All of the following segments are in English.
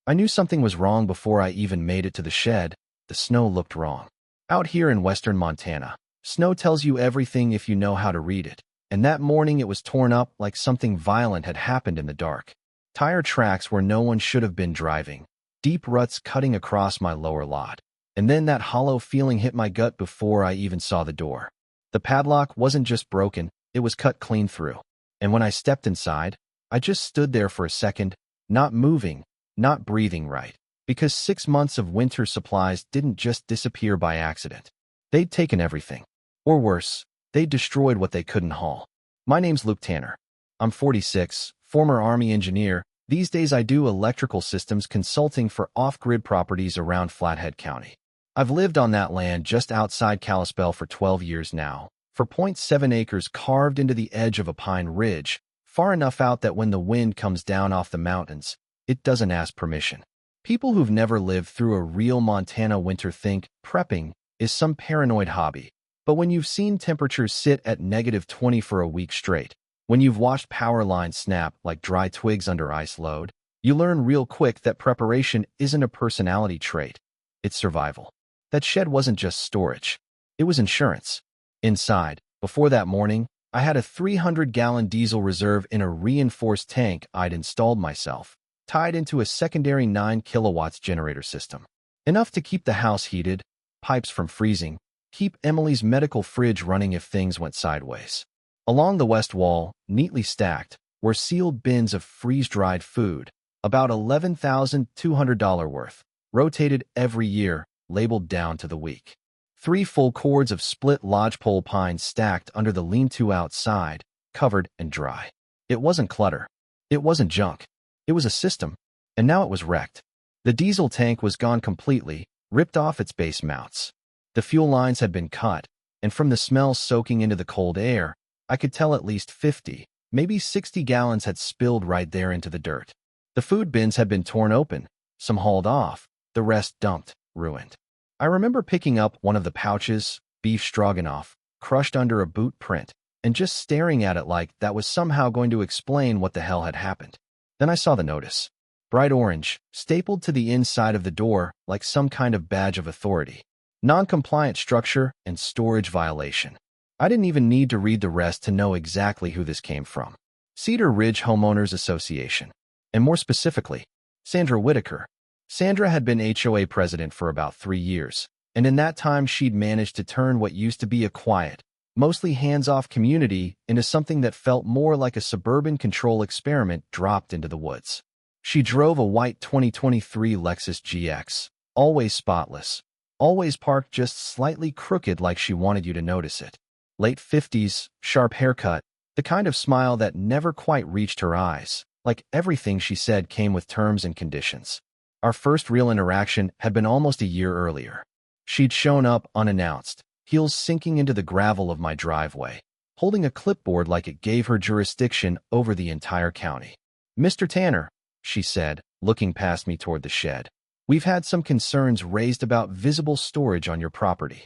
I knew something was wrong before I even made it to the shed. The snow looked wrong. Out here in western Montana, snow tells you everything if you know how to read it. And that morning it was torn up like something violent had happened in the dark. Tire tracks where no one should have been driving. Deep ruts cutting across my lower lot. And then that hollow feeling hit my gut before I even saw the door. The padlock wasn't just broken, it was cut clean through. And when I stepped inside, I just stood there for a second, not moving, not breathing right. Because 6 months of winter supplies didn't just disappear by accident. They'd taken everything. Or worse, they'd destroyed what they couldn't haul. My name's Luke Tanner. I'm 46, former Army engineer. These days I do electrical systems consulting for off-grid properties around Flathead County. I've lived on that land just outside Kalispell for 12 years now, for 0.7 acres carved into the edge of a pine ridge, far enough out that when the wind comes down off the mountains, it doesn't ask permission. People who've never lived through a real Montana winter think prepping is some paranoid hobby. But when you've seen temperatures sit at -20 for a week straight, when you've watched power lines snap like dry twigs under ice load, you learn real quick that preparation isn't a personality trait, it's survival. That shed wasn't just storage, it was insurance. Inside, before that morning, I had a 300-gallon diesel reserve in a reinforced tank I'd installed myself, tied into a secondary 9 kilowatts generator system. Enough to keep the house heated, pipes from freezing, keep Emily's medical fridge running if things went sideways. Along the west wall, neatly stacked, were sealed bins of freeze-dried food, about $11,200 worth, rotated every year, labeled down to the week. 3 full cords of split lodgepole pine stacked under the lean-to outside, covered and dry. It wasn't clutter. It wasn't junk. It was a system, and now it was wrecked. The diesel tank was gone completely, ripped off its base mounts. The fuel lines had been cut, and from the smell soaking into the cold air, I could tell at least 50, maybe 60 gallons had spilled right there into the dirt. The food bins had been torn open, some hauled off, the rest dumped, ruined. I remember picking up one of the pouches, beef stroganoff, crushed under a boot print, and just staring at it like that was somehow going to explain what the hell had happened. Then I saw the notice. Bright orange, stapled to the inside of the door like some kind of badge of authority. Non-compliant structure and storage violation. I didn't even need to read the rest to know exactly who this came from. Cedar Ridge Homeowners Association. And more specifically, Sandra Whitaker. Sandra had been HOA president for about 3 years, and in that time she'd managed to turn what used to be a quiet, mostly hands-off community into something that felt more like a suburban control experiment dropped into the woods. She drove a white 2023 Lexus GX, always spotless, always parked just slightly crooked like she wanted you to notice it. Late 50s, sharp haircut, the kind of smile that never quite reached her eyes, like everything she said came with terms and conditions. Our first real interaction had been almost a year earlier. She'd shown up unannounced, heels sinking into the gravel of my driveway, holding a clipboard like it gave her jurisdiction over the entire county. "Mr. Tanner," she said, looking past me toward the shed, "we've had some concerns raised about visible storage on your property."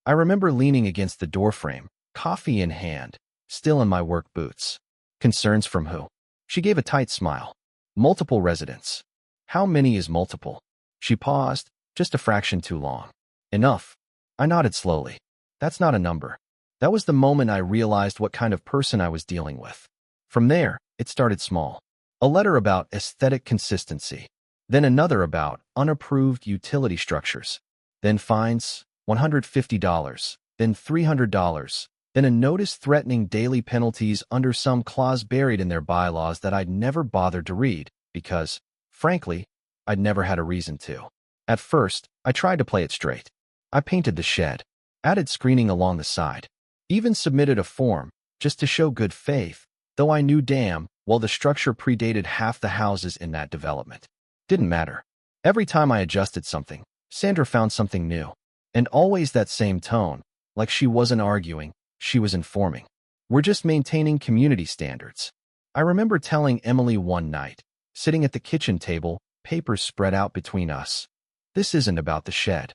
I remember leaning against the doorframe, coffee in hand, still in my work boots. "Concerns from who?" She gave a tight smile. "Multiple residents." "How many is multiple?" She paused, just a fraction too long. "Enough." I nodded slowly. "That's not a number." That was the moment I realized what kind of person I was dealing with. From there, it started small. A letter about aesthetic consistency. Then another about unapproved utility structures. Then fines, $150. Then $300. Then a notice threatening daily penalties under some clause buried in their bylaws that I'd never bothered to read because, frankly, I'd never had a reason to. At first, I tried to play it straight. I painted the shed, added screening along the side, even submitted a form just to show good faith, though I knew damn well the structure predated half the houses in that development. Didn't matter. Every time I adjusted something, Sandra found something new. And always that same tone, like she wasn't arguing, she was informing. "We're just maintaining community standards." I remember telling Emily one night, sitting at the kitchen table, papers spread out between us, "This isn't about the shed."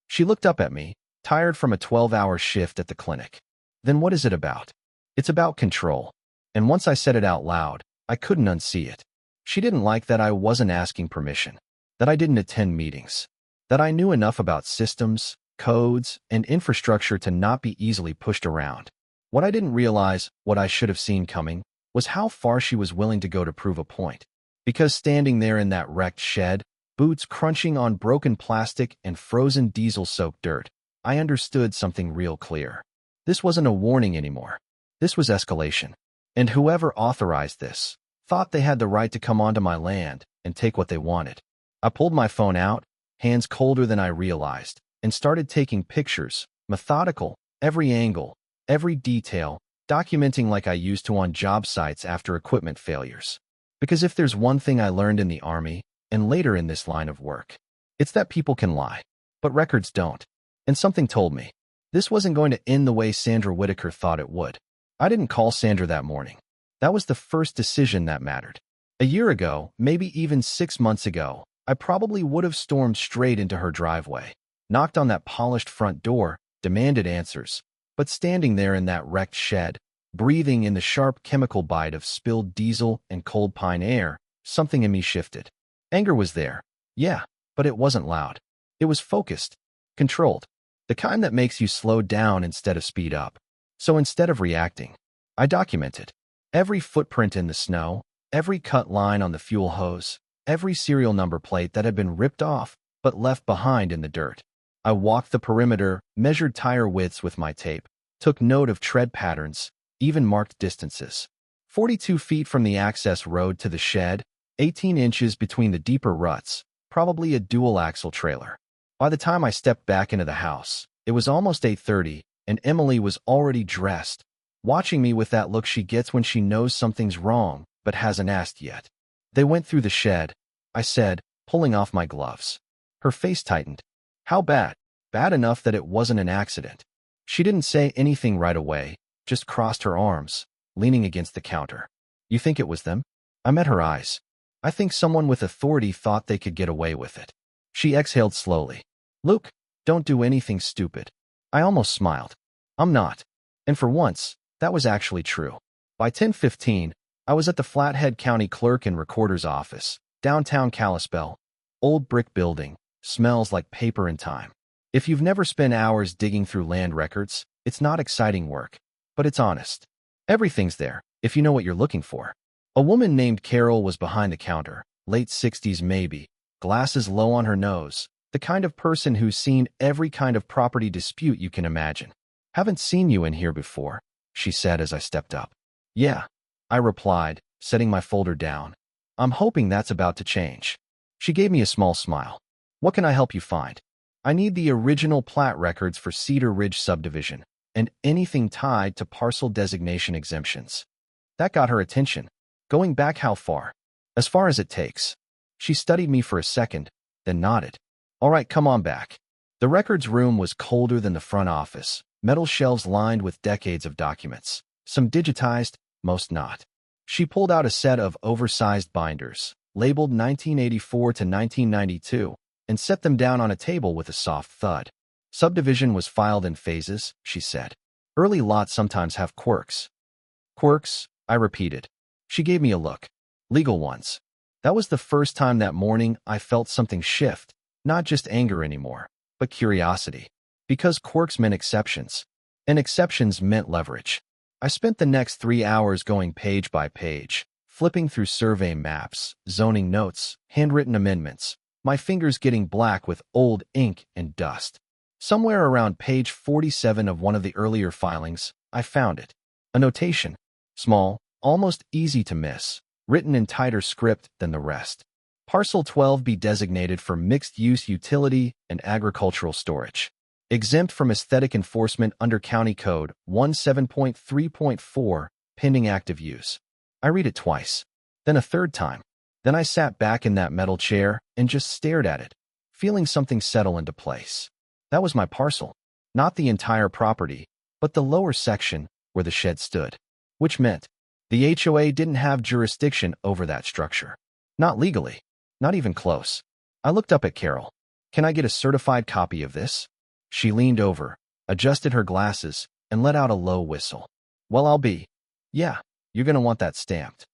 She looked up at me, tired from a 12-hour shift at the clinic. "Then what is it about?" "It's about control." And once I said it out loud, I couldn't unsee it. She didn't like that I wasn't asking permission. that I didn't attend meetings, that I knew enough about systems, codes, and infrastructure to not be easily pushed around. What I didn't realize, what I should have seen coming, was how far she was willing to go to prove a point. Because standing there in that wrecked shed, boots crunching on broken plastic and frozen diesel-soaked dirt, I understood something real clear. This wasn't a warning anymore. This was escalation. And whoever authorized this thought they had the right to come onto my land and take what they wanted. I pulled my phone out, hands colder than I realized, and started taking pictures, methodical, every angle, every detail, documenting like I used to on job sites after equipment failures. Because if there's one thing I learned in the Army, and later in this line of work, it's that people can lie, but records don't. And something told me, this wasn't going to end the way Sandra Whitaker thought it would. I didn't call Sandra that morning. That was the first decision that mattered. A year ago, maybe even 6 months ago, I probably would have stormed straight into her driveway, knocked on that polished front door, demanded answers. But standing there in that wrecked shed, breathing in the sharp chemical bite of spilled diesel and cold pine air, something in me shifted. Anger was there, yeah, but it wasn't loud. It was focused, controlled, the kind that makes you slow down instead of speed up. So instead of reacting, I documented every footprint in the snow, every cut line on the fuel hose, every serial number plate that had been ripped off but left behind in the dirt. I walked the perimeter, measured tire widths with my tape, took note of tread patterns, even marked distances. 42 feet from the access road to the shed, 18 inches between the deeper ruts, probably a dual-axle trailer. By the time I stepped back into the house, it was almost 8:30, and Emily was already dressed, watching me with that look she gets when she knows something's wrong but hasn't asked yet. They went through the shed, I said, pulling off my gloves. Her face tightened. How bad? Bad enough that it wasn't an accident. She didn't say anything right away, just crossed her arms, leaning against the counter. You think it was them? I met her eyes. I think someone with authority thought they could get away with it. She exhaled slowly. Luke, don't do anything stupid. I almost smiled. I'm not. And for once, that was actually true. By 10:15, I was at the Flathead County Clerk and Recorder's office, downtown Kalispell. Old brick building, smells like paper and time. If you've never spent hours digging through land records, it's not exciting work, but it's honest. Everything's there, if you know what you're looking for. A woman named Carol was behind the counter, late 60s maybe, glasses low on her nose, the kind of person who's seen every kind of property dispute you can imagine. Haven't seen you in here before, she said as I stepped up. Yeah, I replied, setting my folder down. I'm hoping that's about to change. She gave me a small smile. What can I help you find? I need the original plat records for Cedar Ridge subdivision, and anything tied to parcel designation exemptions. That got her attention. Going back how far? As far as it takes. She studied me for a second, then nodded. All right, come on back. The records room was colder than the front office, metal shelves lined with decades of documents, some digitized, most not. She pulled out a set of oversized binders, labeled 1984 to 1992, and set them down on a table with a soft thud. Subdivision was filed in phases, she said. Early lots sometimes have quirks. Quirks, I repeated. She gave me a look. Legal ones. That was the first time that morning I felt something shift, not just anger anymore, but curiosity. Because quirks meant exceptions, and exceptions meant leverage. I spent the next 3 hours going page by page, flipping through survey maps, zoning notes, handwritten amendments, my fingers getting black with old ink and dust. Somewhere around page 47 of one of the earlier filings, I found it. A notation. Small, almost easy to miss, written in tighter script than the rest. Parcel 12 be designated for mixed-use utility and agricultural storage. Exempt from aesthetic enforcement under County Code 17.3.4, pending active use. I read it twice, then a third time. Then I sat back in that metal chair and just stared at it, feeling something settle into place. That was my parcel, not the entire property, but the lower section where the shed stood, which meant the HOA didn't have jurisdiction over that structure. Not legally, not even close. I looked up at Carol. Can I get a certified copy of this? She leaned over, adjusted her glasses, and let out a low whistle. Well, I'll be. Yeah, you're going to want that stamped.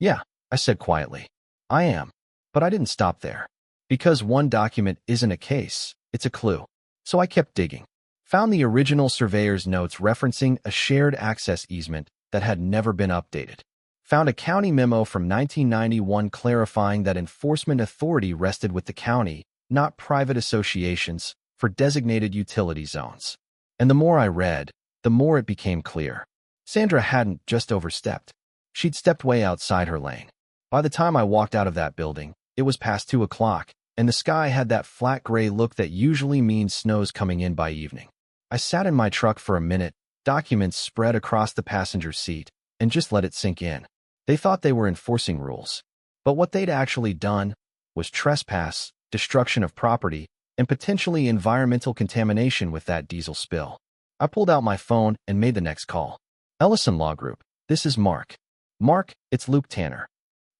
Yeah, I said quietly. I am. But I didn't stop there. Because one document isn't a case, it's a clue. So I kept digging. Found the original surveyor's notes referencing a shared access easement that had never been updated. Found a county memo from 1991 clarifying that enforcement authority rested with the county, not private associations, for designated utility zones. And the more I read, the more it became clear. Sandra hadn't just overstepped. She'd stepped way outside her lane. By the time I walked out of that building, it was past 2 o'clock, and the sky had that flat gray look that usually means snow's coming in by evening. I sat in my truck for a minute, documents spread across the passenger seat, and just let it sink in. They thought they were enforcing rules. But what they'd actually done was trespass, destruction of property, and potentially environmental contamination with that diesel spill. I pulled out my phone and made the next call. Ellison Law Group, this is Mark. Mark, it's Luke Tanner.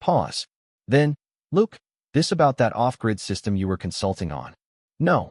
Pause. Then, Luke, this about that off-grid system you were consulting on. No,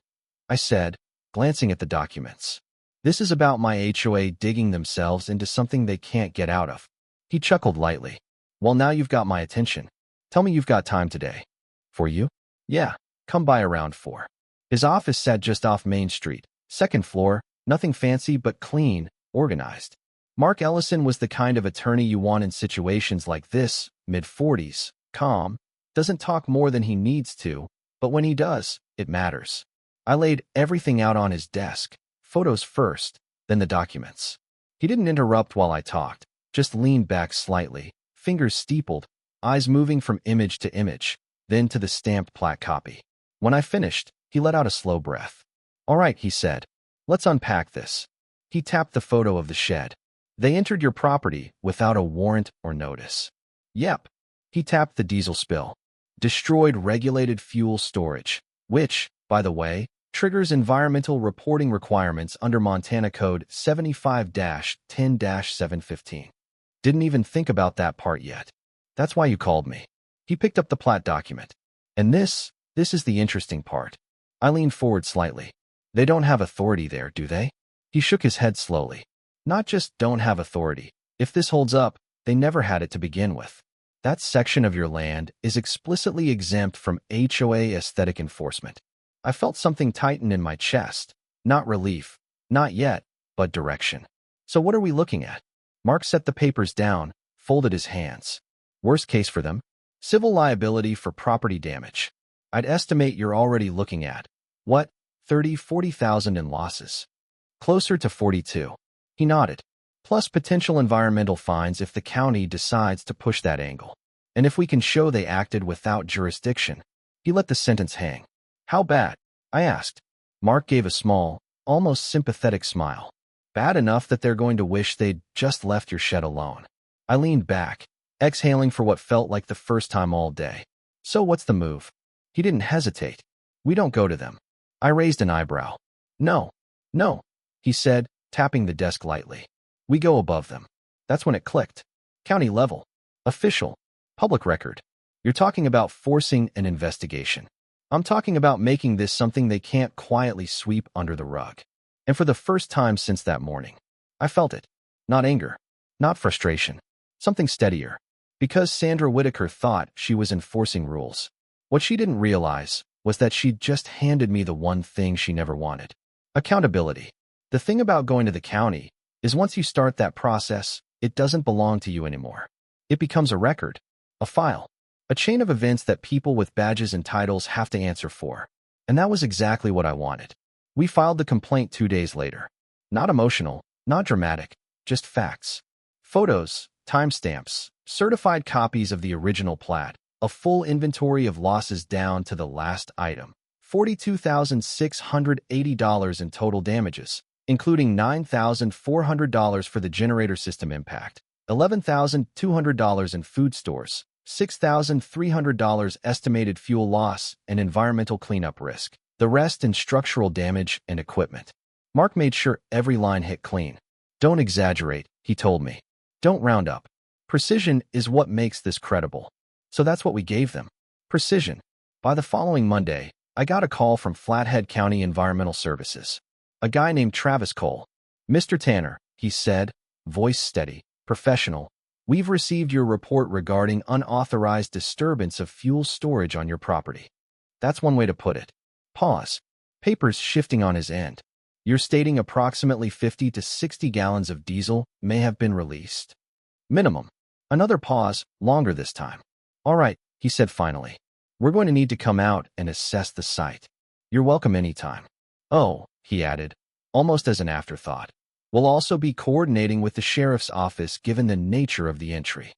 I said, glancing at the documents. This is about my HOA digging themselves into something they can't get out of. He chuckled lightly. Well, now you've got my attention. Tell me you've got time today. For you? Yeah, come by around 4. His office sat just off Main Street, 2nd floor, nothing fancy but clean, organized. Mark Ellison was the kind of attorney you want in situations like this, mid-40s, calm, doesn't talk more than he needs to, but when he does, it matters. I laid everything out on his desk, photos first, then the documents. He didn't interrupt while I talked, just leaned back slightly, fingers steepled, eyes moving from image to image, then to the stamped plat copy. When I finished, he let out a slow breath. All right, he said. Let's unpack this. He tapped the photo of the shed. They entered your property without a warrant or notice. Yep. He tapped the diesel spill. Destroyed regulated fuel storage, which, by the way, triggers environmental reporting requirements under Montana Code 75-10-715. Didn't even think about that part yet. That's why you called me. He picked up the plat document. And this is the interesting part. I leaned forward slightly. They don't have authority there, do they? He shook his head slowly. Not just don't have authority. If this holds up, they never had it to begin with. That section of your land is explicitly exempt from HOA aesthetic enforcement. I felt something tighten in my chest. Not relief. Not yet, but direction. So what are we looking at? Mark set the papers down, folded his hands. Worst case for them? Civil liability for property damage. I'd estimate you're already looking at, what, 40,000 in losses. Closer to 42. He nodded. Plus potential environmental fines if the county decides to push that angle. And if we can show they acted without jurisdiction. He let the sentence hang. How bad? I asked. Mark gave a small, almost sympathetic smile. Bad enough that they're going to wish they'd just left your shed alone. I leaned back, exhaling for what felt like the first time all day. So what's the move? He didn't hesitate. We don't go to them. I raised an eyebrow. No, he said, tapping the desk lightly. We go above them. That's when it clicked. County level. Official. Public record. You're talking about forcing an investigation. I'm talking about making this something they can't quietly sweep under the rug. And for the first time since that morning, I felt it. Not anger. Not frustration. Something steadier. Because Sandra Whitaker thought she was enforcing rules. What she didn't realize was that she'd just handed me the one thing she never wanted. Accountability. The thing about going to the county is once you start that process, it doesn't belong to you anymore. It becomes a record, a file, a chain of events that people with badges and titles have to answer for. And that was exactly what I wanted. We filed the complaint 2 days later. Not emotional, not dramatic, just facts. Photos, timestamps, certified copies of the original plat, a full inventory of losses down to the last item. $42,680 in total damages, including $9,400 for the generator system impact, $11,200 in food stores, $6,300 estimated fuel loss and environmental cleanup risk, the rest in structural damage and equipment. Mark made sure every line hit clean. Don't exaggerate, he told me. Don't round up. Precision is what makes this credible. So that's what we gave them. Precision. By the following Monday, I got a call from Flathead County Environmental Services. A guy named Travis Cole. Mr. Tanner, he said, voice steady, professional. We've received your report regarding unauthorized disturbance of fuel storage on your property. That's one way to put it. Pause. Papers shifting on his end. You're stating approximately 50 to 60 gallons of diesel may have been released. Minimum. Another pause, longer this time. All right, he said finally. We're going to need to come out and assess the site. You're welcome anytime. Oh, he added, almost as an afterthought. We'll also be coordinating with the sheriff's office given the nature of the entry.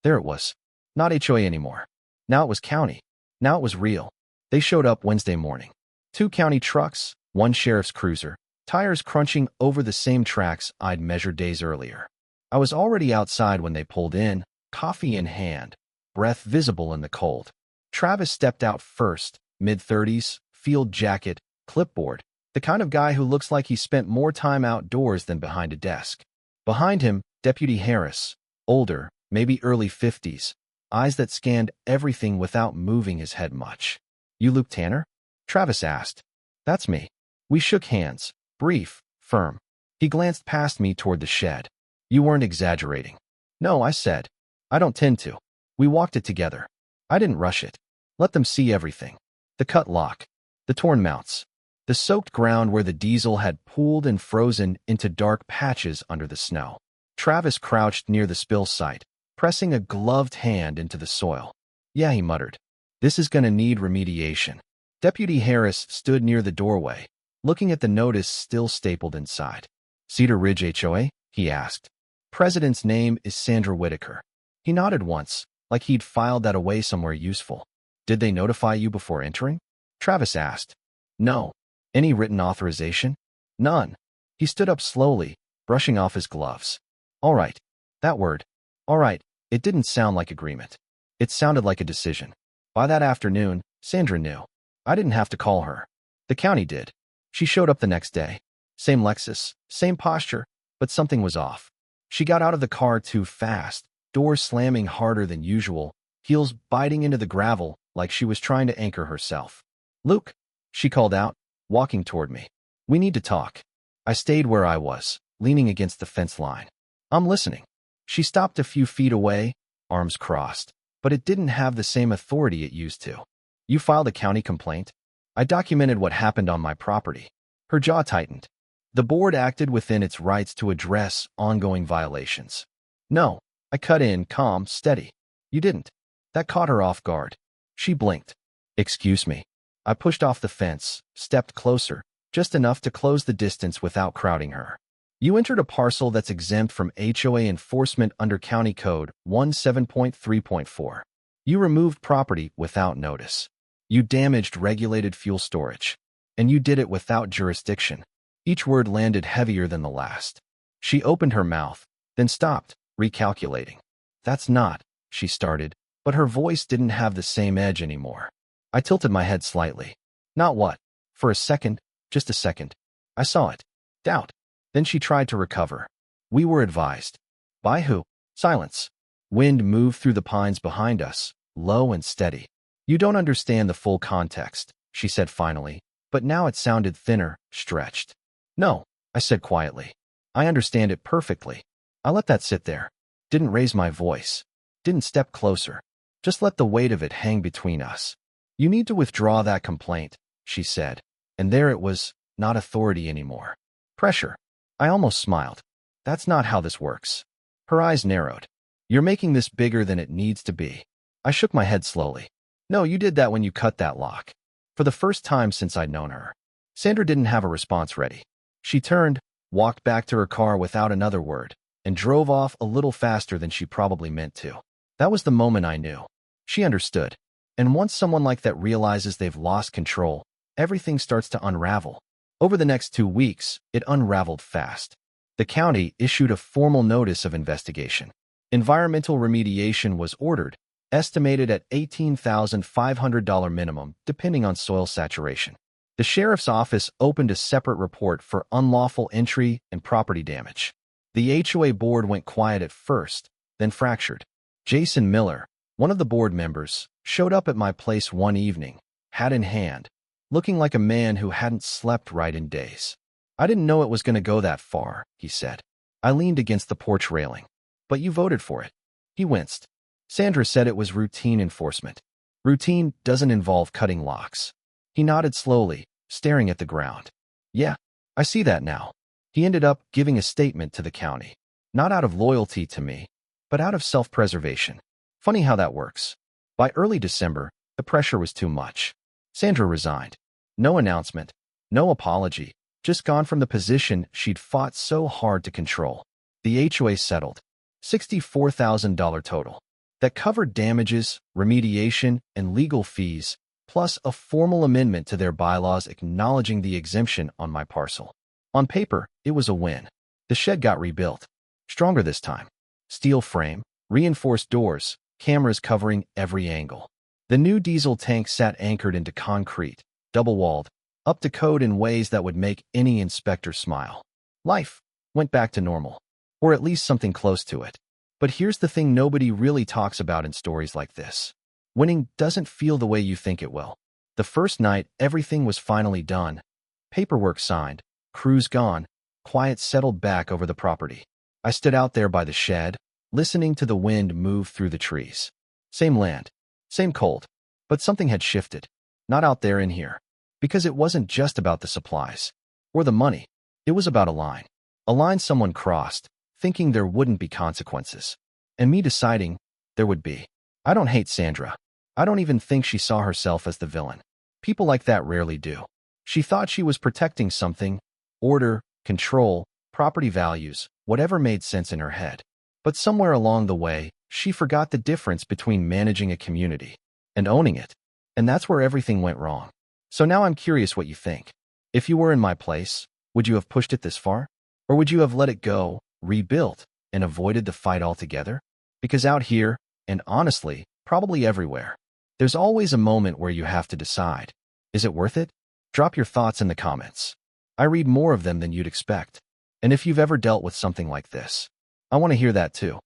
There it was. Not HOA anymore. Now it was county. Now it was real. They showed up Wednesday morning. 2 county trucks, 1 sheriff's cruiser, tires crunching over the same tracks I'd measured days earlier. I was already outside when they pulled in, coffee in hand, breath visible in the cold. Travis stepped out first, mid-30s, field jacket, clipboard, the kind of guy who looks like he spent more time outdoors than behind a desk. Behind him, Deputy Harris, older, maybe early 50s, eyes that scanned everything without moving his head much. You Luke Tanner? Travis asked. That's me. We shook hands, brief, firm. He glanced past me toward the shed. You weren't exaggerating. No, I said. I don't tend to. We walked it together. I didn't rush it. Let them see everything. The cut lock, the torn mounts, the soaked ground where the diesel had pooled and frozen into dark patches under the snow. Travis crouched near the spill site, pressing a gloved hand into the soil. Yeah, he muttered. This is going to need remediation. Deputy Harris stood near the doorway, looking at the notice still stapled inside. Cedar Ridge HOA? He asked. President's name is Sandra Whitaker. He nodded once, like he'd filed that away somewhere useful. Did they notify you before entering? Travis asked. No. Any written authorization? None. He stood up slowly, brushing off his gloves. All right. That word. All right. It didn't sound like agreement. It sounded like a decision. By that afternoon, Sandra knew. I didn't have to call her. The county did. She showed up the next day. Same Lexus, same posture, but something was off. She got out of the car too fast, doors slamming harder than usual, heels biting into the gravel like she was trying to anchor herself. Luke, she called out, walking toward me. We need to talk. I stayed where I was, leaning against the fence line. I'm listening. She stopped a few feet away, arms crossed, but it didn't have the same authority it used to. You filed a county complaint? I documented what happened on my property. Her jaw tightened. The board acted within its rights to address ongoing violations. No, I cut in, calm, steady. You didn't. That caught her off guard. She blinked. Excuse me. I pushed off the fence, stepped closer, just enough to close the distance without crowding her. You entered a parcel that's exempt from HOA enforcement under County Code 17.3.4. You removed property without notice. You damaged regulated fuel storage. And you did it without jurisdiction. Each word landed heavier than the last. She opened her mouth, then stopped, recalculating. That's not, she started, but her voice didn't have the same edge anymore. I tilted my head slightly. Not what? For a second, just a second. I saw it. Doubt. Then she tried to recover. We were advised. By who? Silence. Wind moved through the pines behind us, low and steady. You don't understand the full context, she said finally, but now it sounded thinner, stretched. No, I said quietly. I understand it perfectly. I let that sit there. Didn't raise my voice. Didn't step closer. Just let the weight of it hang between us. You need to withdraw that complaint, she said. And there it was, not authority anymore. Pressure. I almost smiled. That's not how this works. Her eyes narrowed. You're making this bigger than it needs to be. I shook my head slowly. No, you did that when you cut that lock. For the first time since I'd known her. Sandra didn't have a response ready. She turned, walked back to her car without another word, and drove off a little faster than she probably meant to. That was the moment I knew. She understood. And once someone like that realizes they've lost control, everything starts to unravel. Over the next 2 weeks, it unraveled fast. The county issued a formal notice of investigation. Environmental remediation was ordered, estimated at $18,500 minimum, depending on soil saturation. The sheriff's office opened a separate report for unlawful entry and property damage. The HOA board went quiet at first, then fractured. Jason Miller, one of the board members, showed up at my place one evening, hat in hand, looking like a man who hadn't slept right in days. I didn't know it was going to go that far, he said. I leaned against the porch railing. But you voted for it. He winced. Sandra said it was routine enforcement. Routine doesn't involve cutting locks. He nodded slowly, staring at the ground. Yeah, I see that now. He ended up giving a statement to the county. Not out of loyalty to me, but out of self-preservation. Funny how that works. By early December, the pressure was too much. Sandra resigned. No announcement, no apology, just gone from the position she'd fought so hard to control. The HOA settled. $64,000 total. That covered damages, remediation, and legal fees, plus a formal amendment to their bylaws acknowledging the exemption on my parcel. On paper, it was a win. The shed got rebuilt. Stronger this time. Steel frame, reinforced doors, cameras covering every angle. The new diesel tank sat anchored into concrete, double-walled, up to code in ways that would make any inspector smile. Life went back to normal, or at least something close to it. But here's the thing nobody really talks about in stories like this. Winning doesn't feel the way you think it will. The first night, everything was finally done. Paperwork signed, crews gone, quiet settled back over the property. I stood out there by the shed, listening to the wind move through the trees. Same land, same cold, but something had shifted. Not out there, in here. Because it wasn't just about the supplies or the money. It was about a line. A line someone crossed, thinking there wouldn't be consequences. And me deciding there would be. I don't hate Sandra. I don't even think she saw herself as the villain. People like that rarely do. She thought she was protecting something, order, control, property values, whatever made sense in her head. But somewhere along the way, she forgot the difference between managing a community and owning it. And that's where everything went wrong. So now I'm curious what you think. If you were in my place, would you have pushed it this far? Or would you have let it go, rebuilt, and avoided the fight altogether? Because out here, and honestly, probably everywhere, there's always a moment where you have to decide. Is it worth it? Drop your thoughts in the comments. I read more of them than you'd expect. And if you've ever dealt with something like this, I want to hear that too.